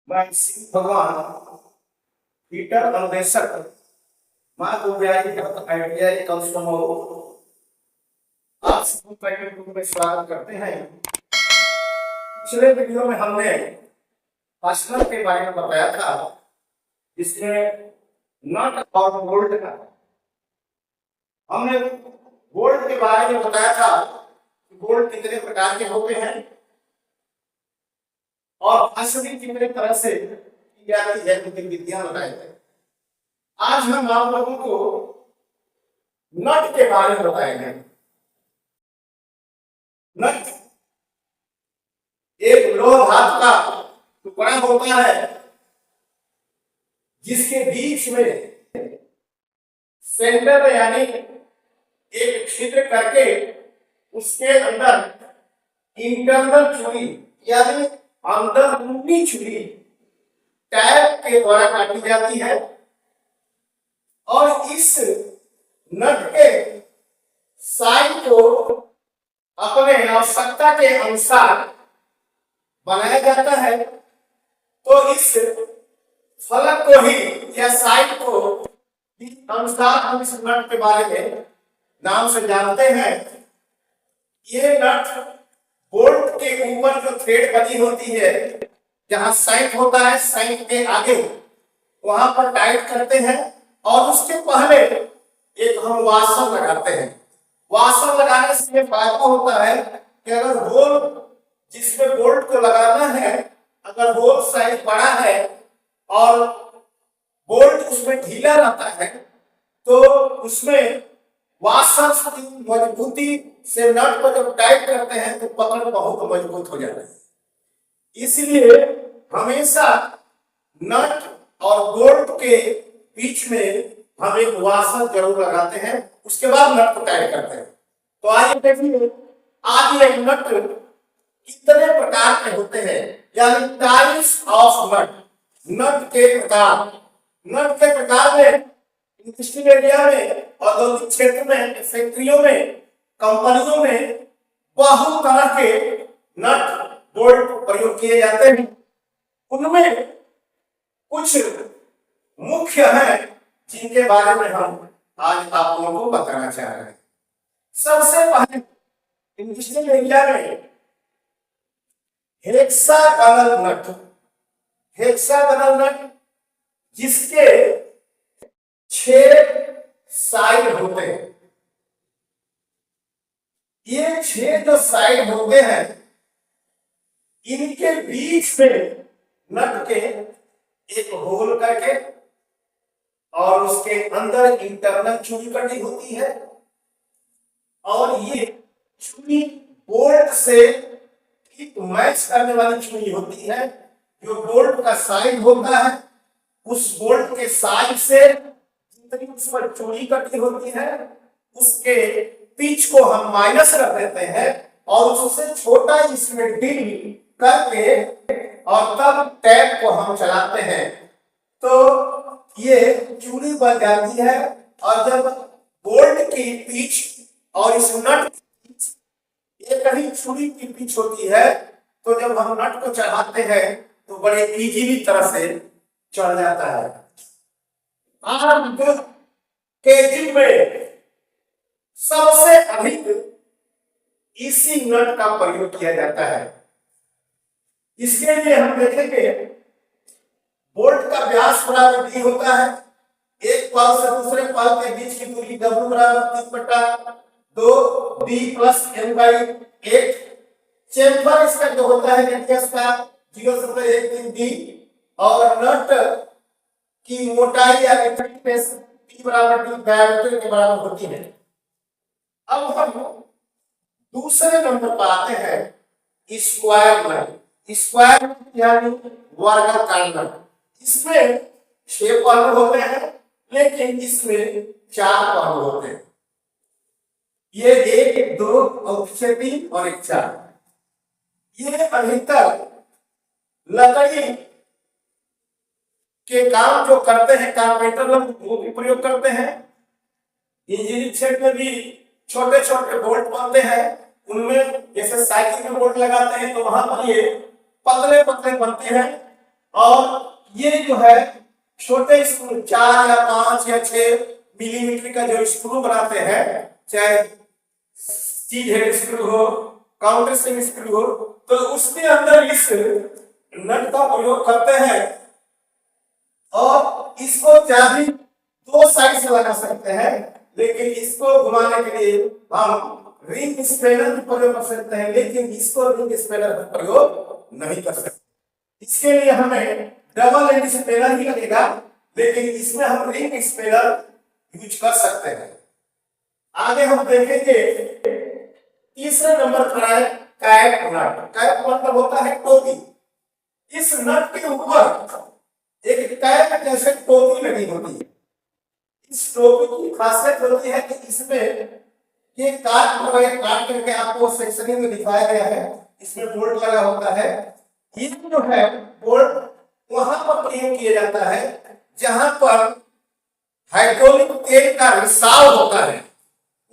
मैं शिव भगवान पीटर अन्वेषक माँ दुर्व्याधि आईटीआई कंसमो आप सबको पहले ग्रुप में स्वागत करते हैं। पिछले वीडियो में हमने फास्टनर के बारे में बताया था, जिसमें नट और बोल्ट का हमने बोल्ट के बारे में बताया था कि बोल्ट कितने प्रकार के होते हैं और फास्टनिंग कितने तरह से की जाती है, कितनी विधियां बताई गई। आज हम आप लोगों को नट के बारे में बताएंगे। नट एक लोह धातु का टुकड़ा होता है जिसके बीच में सेंटर में यानी एक छिद्र करके उसके अंदर इंटरनल छुरी यानी अंदरूनी छुरी टैप के द्वारा काटी जाती है और इस नट के साइड को अपने आवश्यकता के अनुसार बनाया जाता है। तो इस फलक को ही या साइड को इस अनुसार हम इस नट के बारे में नाम से जानते हैं। ये नट बोल्ट के ऊपर जो थ्रेड बनी होती है, जहां साइड होता है, साइड के आगे वहां पर टाइट करते हैं और उसके पहले एक हम वाशर लगाते हैं। वाशर लगाने से ये फायदा होता है कि अगर होल जिसमें बोल्ट को लगाना है, अगर होल साइज बड़ा है और बोल्ट उसमें ढीला रहता है तो उसमें वाशर की मजबूती से नट को जब टाइट करते हैं तो पकड़ बहुत मजबूत हो जाता है। इसलिए हमेशा नट और बोल्ट के बीच में हम एक वाशर जरूर लगाते हैं, उसके बाद नट को टाइट करते हैं। तो आइए देखिए आज ये नट कितने प्रकार के होते हैं, यानी टाइप्स ऑफ नट। नट के प्रकार, नट के प्रकार में इंडस्ट्रियल एरिया में, औद्योगिक क्षेत्र में, फैक्ट्रियों में, कंपनियों में बहुत तरह के नट बोल्ट प्रयोग किए जाते हैं। उनमें कुछ मुख्य है जिनके बारे में हम आज आप लोगों को बताना चाह रहे हैं। सबसे पहले इंडस्ट्रियल एरिया में हेक्सागोनल नट, हेक्सागोनल नट जिसके 6 साइड होते हैं। ये 6 जो साइड होते हैं इनके बीच में नट के एक होल करके और उसके अंदर इंटरनल छुरी कटी होती है और ये छुरी बोल्ट से ठीक मैच करने वाली छुरी होती है। जो बोल्ट का साइड होता है उस बोल्ट के साइड से जितनी उस पर चूड़ी कटी होती है उसके पिच को हम माइनस रख देते हैं और उससे छोटा इसमें ड्रिल करके और तब टैप को हम चलाते हैं तो ये चूड़ी बन जाती है। और जब बोल्ट की पिच और इस नट ये कहीं छुरी की पिच होती है तो जब हम नट को चढ़ाते हैं तो बड़े इजीली तरह से चढ़ जाता है। आर्म केजिंग में सबसे अधिक इसी नट का प्रयोग किया जाता है। इसके लिए हम देखेंगे बोल्ट का व्यास बराबर डी होता है, एक पल से दूसरे पल के बीच की दूरी W बराबर 3/2 B प्लस N/8। चेम्फर इसका जो होता है रेडियस का 0.13 D और नट की मोटाई या थिकनेस P बराबर D डायमीटर के बराबर होती है। अब हम दूसरे नंबर पर आते हैं स्क्वायर नट। स्क्वायर यानी वर्गाकार नट। इसमें 6 पहलू होते हैं लेकिन इसमें 4 पहलू होते हैं। ये 1, 2 और 3 और 4। ये अधिकतर लकड़ी के काम जो करते हैं कारपेंटर लोग वो भी प्रयोग करते हैं। इंजीनियरिंग क्षेत्र में भी छोटे छोटे बोल्ट बनते हैं, उनमें जैसे साइकिल में बोल्ट लगाते हैं तो वहां पर ये पतले पतले बनते हैं और ये जो है छोटे स्क्रू 4 या 5 या 6 मिलीमीटर का जो स्क्रू बनाते हैं, चाहे सीध हेड स्क्रू हो, काउंटर स्विंग स्क्रू हो, तो उसके अंदर इस नट का प्रयोग करते हैं और इसको चाबी दो साइड से लगा सकते हैं, लेकिन इसको घुमाने के लिए हम रिंग स्पिनर प्रयोग कर सकते हैं, लेकिन इसको रिंग स्पिनर प्रयोग नहीं कर सकते। इसके लिए हमें डबल एंड स्पिनर ही लगेगा, लेकिन इसमें हम रिंग स्पिनर यूज कर सकते हैं। आगे हम देखेंगे तीसरे नंबर पर है कैप नट। कैप मतलब होता है टोपी। इस नट के ऊपर एक कैप जैसे टोपी लगी होती है। इस टोपी की खासियत होती है कि इसमें ये काट करके आपको सेक्शनिंग में दिखाया गया है, इसमें बोल्ट लगा होता है। ये जो है बोल्ट वहां पर प्रयोग किया जाता है जहां पर हाइड्रोलिक तेल का रिसाव होता है,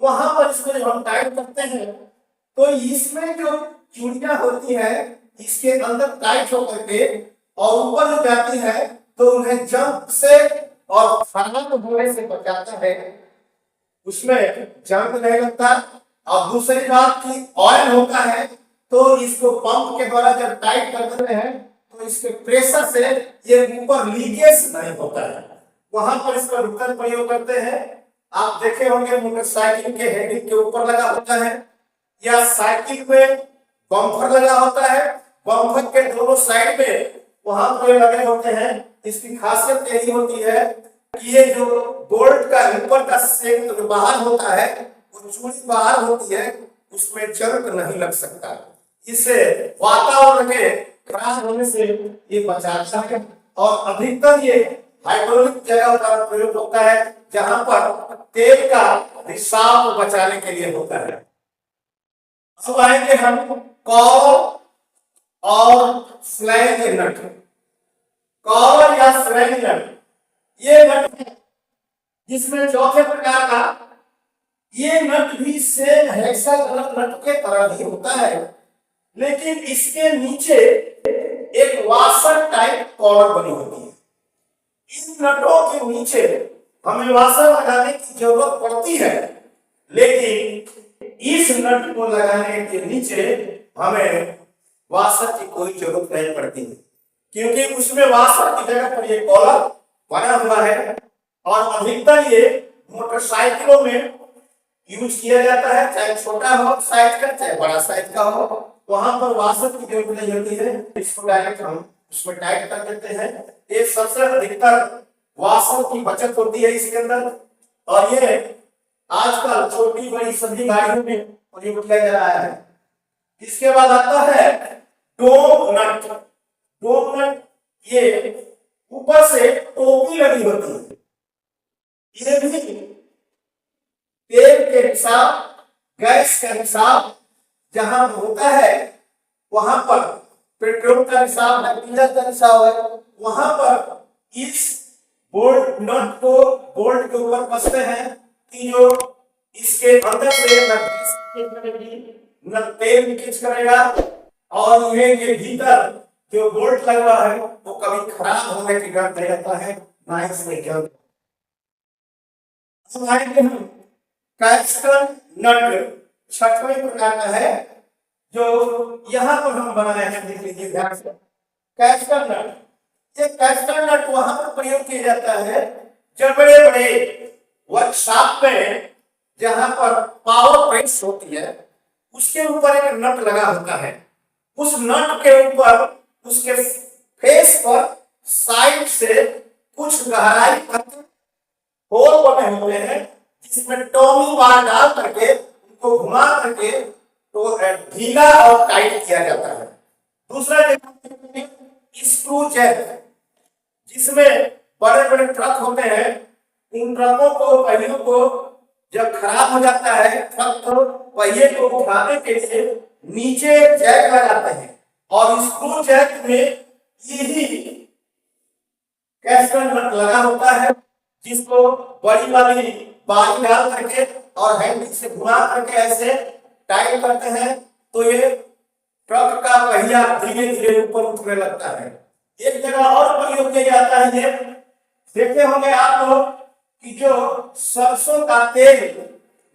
वहां पर इसको जब हम टाइट करते हैं तो इसमें जो चूड़ियां होती है इसके अंदर टाइट होकर के और ऊपर जो जाती है तो उन्हें जंप से और खराब होने से बचाता है, उसमें जंग नहीं लगता। और दूसरी बात की ऑयल होता है तो इसको पंप के द्वारा जब टाइट कर देते हैं तो इसके प्रेशर से ये ऊपर लीकेज नहीं होता है, वहां पर इसका विकल्प प्रयोग करते हैं। आप देखे होंगे मोटरसाइकिल के हेडिंग के ऊपर लगा होता है या साइकिल में बम्पर लगा होता है, बम्पर के दोनों साइड में वहां पर लगे होते हैं। इसकी खासियत यही होती है कि ये जो बोल्ट का ऊपर का सेक्ट बाहर होता है, वो चूड़ी बाहर होती है, उसमें जंग नहीं लग सकता। इससे वातावरण के खराब होने से ये बचाता है और अधिकतर ये हाइड्रोलिक जगह का प्रयोग होता है जहां पर तेल का रिसाव बचाने के लिए होता है। अब आएंगे हम कॉलर और फ्लैंज नट। कॉलर या फ्लैंज नट ये नट है जिसमें चौथे प्रकार का ये नट भी सेम हेक्सागोनल नट के तरह ही होता है, लेकिन इसके नीचे एक वाशर टाइप कॉलर बनी होती है। इन नटों के नीचे हमें वाशर लगाने की जरूरत पड़ती है, लेकिन इस नट को लगाने के नीचे हमें वाशर की कोई जरूरत नहीं पड़ती है, क्योंकि उसमें वाशर की जगह पर ये कॉलर बना हुआ है। और अधिकतर ये मोटरसाइकिलों में यूज किया जाता है, चाहे छोटा हो साइज का चाहे बड़ा साइज का हो, वहां पर वाशर की जरूरत नहीं होती है, इसको डायरेक्ट हम उसमें टाइट कर देते हैं। ये सबसे अधिकतर वाशर की बचत होती है इसके अंदर, और ये आजकल छोटी बड़ी सभी गाड़ियों में प्रयोग किया जा रहा है। इसके बाद आता है डोम नट। डोम नट ये ऊपर से टोपी लगी होती है, ये भी तेल के हिसाब गैस का हिसाब जहां होता है वहां पर पेट्रोल का हिसाब है, डीजल का हिसाब है, वहां पर इस बोल्ट नट को बोल्ट के ऊपर कसते हैं कि जो इसके अंदर से न तेल लीकेज करेगा और ये भीतर जो बोल्ट लगा है वो कभी खराब होने की डर नहीं रहता है, ना इसमें जंग। कैस्टर नट छठवें प्रकार का है जो यहाँ पर हम बनाए हैं, देख लीजिए ध्यान से। कैस्टर नट, ये कैस्टर नट वहां पर प्रयोग किया जाता है जब बड़े बड़े वर्कशॉप में जहां पर पावर प्रेस होती है उसके ऊपर एक नट लगा होता है। उस नट के ऊपर उसके फेस पर साइड से कुछ गहराई पर होल बने हुए हैं जिसमें टॉमी बार डाल करके उनको घुमा करके तो ढीला और टाइट किया जाता है। दूसरा स्क्रू जैक, जिसमें बड़े बड़े ट्रक होते हैं, उन ट्रकों को पहियों को जब खराब हो जाता है ट्रक तो पहिए को उठाने के लिए नीचे जैक लगाते हैं और स्क्रू जैक में यही कैस्टर नट लगा होता है जिसको बड़ी वाली बारी डाल करके और हैंडल से घुमा करके ऐसे टाइट करते हैं तो ये ट्रक का पहिया धीरे धीरे ऊपर उठने लगता है। एक जगह और प्रयोग किया जाता है, ये देखे होंगे आप लोग कि जो सरसों का तेल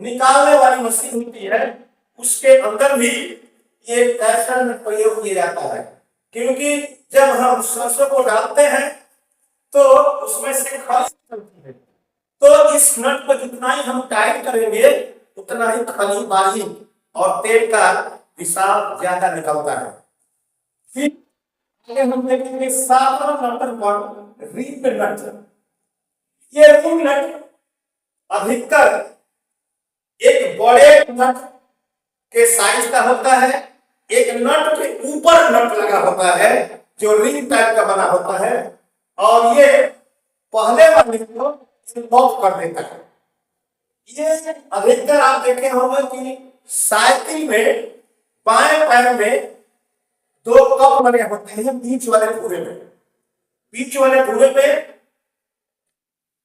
निकालने वाली मशीन होती है उसके अंदर भी ये कैस्टर में प्रयोग किया जाता है, क्योंकि जब हम सरसों को डालते हैं तो उसमें से खाली निकलती है, तो इस नट को जितना ही हम टाइट करेंगे उतना ही खाली बारीक और तेल का रिसाव ज्यादा निकलता है। फिर हम देखेंगे 7वां नंबर पर रिंग नट। ये रिंग नट अधिकतर एक बड़े नट के साइज का होता है, एक नट के ऊपर नट लगा होता है जो रिंग टाइप का बना होता है, और ये पहले वाले को लॉक कर देता है। ये अधिकतर आप देखे होंगे कि साइकिल में बाएं पैर में 2 कप लगे होते हैं, बीच वाले पूरे में, बीच वाले पूरे पे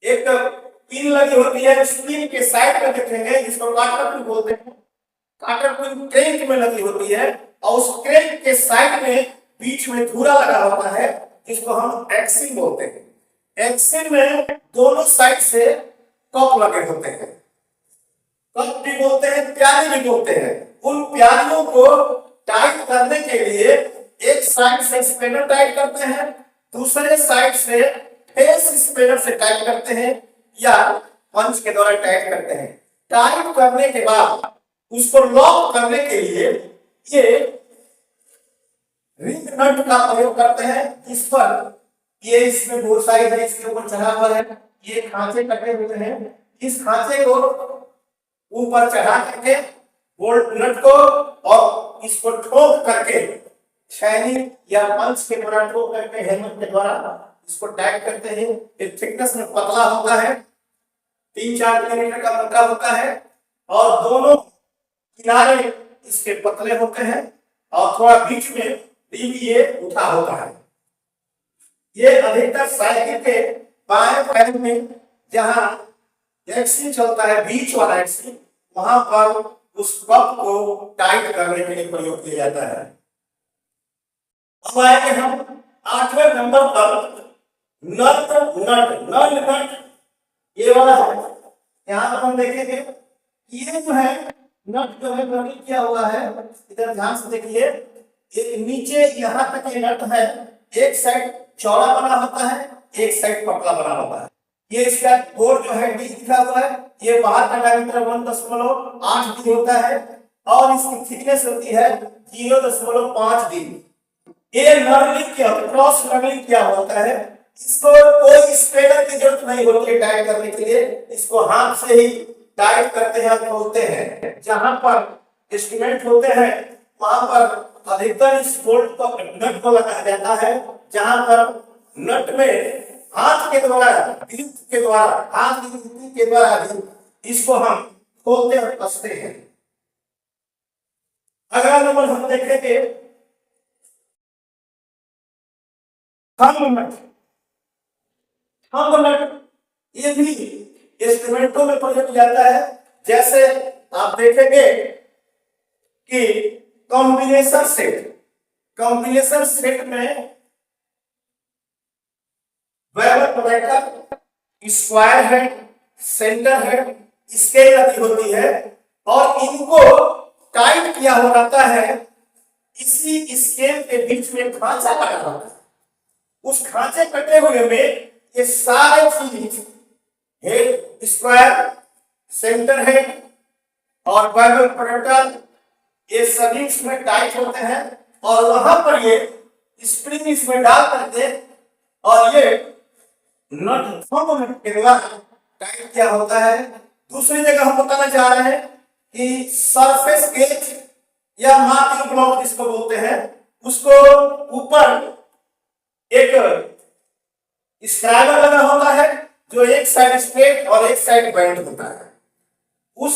एक पिन लगी होती है, उस पिन के साइड में देखेंगे जिसको काटर पिन बोलते हैं, काटर पिन क्रैंक में लगी होती है, और उस क्रैंक के साइड में बीच में धुरा लगा होता है जिसको हम एक्सिल बोलते हैं। एक्सिल में दोनों साइड से कप लगे होते हैं, कप भी बोलते हैं, प्याली भी बोलते हैं। उन प्यालियों को टाइट करने के लिए एक साइड से स्पिनर टाइट करते हैं, दूसरे साइड से फेस स्पिनर से टाइट करते हैं या पंच के द्वारा टाइट करते हैं। टाइट करने के बाद उसको लॉक करने के लिए ये रिंग नट का प्रयोग करते हैं। इस पर ये इसमें बहुत सारी है, इसके ऊपर चढ़ा हुआ है, ये खांचे कटे हुए हैं, इस खांचे को ऊपर चढ़ा करके बोल्ट नट को और इसको ठोक करके छैनी या पंच के द्वारा ठोक करके हेलमेट के द्वारा इसको टाइट करते हैं। एक थिकनेस में पतला होता है, 3-4 मिलीमीटर का मोटा होता है, और दोनों किनारे इसके पतले होते हैं, और थोड़ा बीच में भी ये उठा होता है। ये अधिकतर साइकिल के बाएं पैर में जहां एक्सिल चलता है, बीच वाला एक्सिल, वहां पर उस कप को टाइट करने के लिए प्रयोग किया जाता है। अब आएंगे हम 8वें नंबर पर नट नट। ये वाला है, यहाँ पर हम देखेंगे ये जो है नट जो है नट क्या हुआ है, इधर ध्यान से देखिए, एक नीचे यहाँ तक ये नट है, एक साइड चौड़ा बना होता है, एक साइड पतला बना होता है। ये इसका बोर जो है डी लिखा हुआ है, ये बाहर का डायमीटर 1.8 डी होता है, और इसकी थिकनेस होती है 0.5 डी। ये नर्लिंग क्या होता है, क्रॉस नर्लिंग क्या होता है, इसको कोई स्पेनर की जरूरत नहीं होती है टाइट करने के लिए, इसको हाथ से ही टाइट करते हैं, खोलते हैं। जहां पर इंस्ट्रूमेंट होते हैं वहां पर अधिकतर इस बोल्ट को नट को लगाया जाता है, जहां पर नट में हाथ के द्वारा हाथ के द्वारा इसको हम खोलते और कसते हैं। अगला नंबर हम देखेंगे थंब नट। थंब नट ये भी इंस्ट्रूमेंटों में प्रयोग किया जाता है। जैसे आप देखेंगे कि कॉम्बिनेशन सेट में स्क्वायर है, सेंटर है, स्केल लगी होती है, और इनको टाइट किया हो जाता है। इसी स्केल के बीच में खांचा लगा होता है, उस खांचे कटे हुए में ये सारे चीज हेड स्क्वायर, सेंटर हेड और बैगल प्रोडक्टर ये सभी इसमें टाइट होते हैं, और वहां पर ये स्प्रिंग इसमें डाल करके और ये नट थंब के द्वारा टाइट किया होता है। दूसरी जगह हम बताना चाह रहे हैं कि सरफेस गेज या मार्किंग ब्लॉक जिसको बोलते हैं, उसको ऊपर एक स्क्राइबर लगा होता है जो एक साइड स्ट्रेट और एक साइड बेंड होता है। उस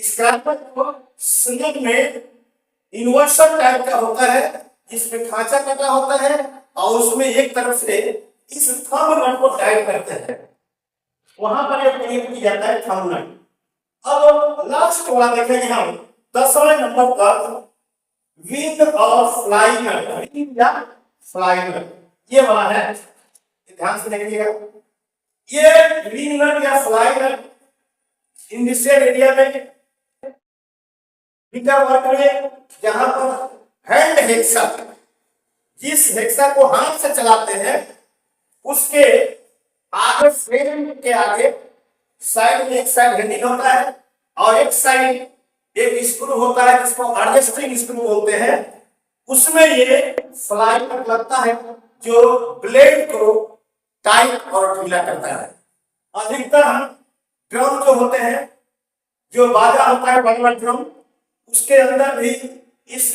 स्क्राइबर को स्लिप में इन्वर्सन टाइप का होता है जिसमें खांचा कटा होता है, और उसमें एक तरफ से इस थंब नट को टाइट करते हैं, वहां पर एक प्रयोग किया जाता है थंब नट। अब लास्ट वाला देखेंगे हम 10वें नंबर पर विंग और फ्लाई नट या फ्लाई नट। ये वाला है, ध्यान से देखिएगा। ये रिंग नट या fly nut in this area में वर्क में, जहां पर हैंड हेक्सा, जिस हेक्सा को हाथ से चलाते हैं उसके आगे, फ्रेम के आगे साइड में एक साइड हैंडिल होता है और एक साइड एक स्क्रू होता है जिसको एडजस्टिंग स्क्रू बोलते हैं। उसमें ये फ्लाई नट लगता है जो ब्लेड को टाइट और ढीला करता है। अधिकतर हम ड्रम जो होते हैं, जो बाजा होता है बड़ा ड्रम, उसके अंदर भी इस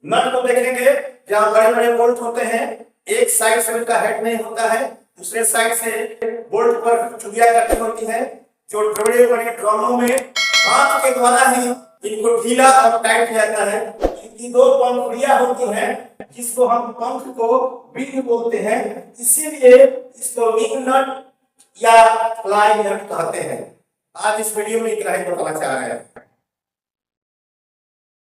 नट को देखेंगे जहां बड़े बड़े बोल्ट होते हैं, एक साइड से उनका हेड नहीं होता है, दूसरे साइड से बोल्ट पर चुड़िया कटी होती है, जो बड़े बड़े ड्रमों में हाथ के द्वारा ही इनको ढीला और टाइट किया जाता है। इनकी दो पंखुड़ियां होती हैं जिसको हम पंख को विंग बोलते हैं, इसीलिए इसको विंग नट या फ्लाई नट कहते हैं। आज इस वीडियो में इतना ही बताना चाह रहे हैं।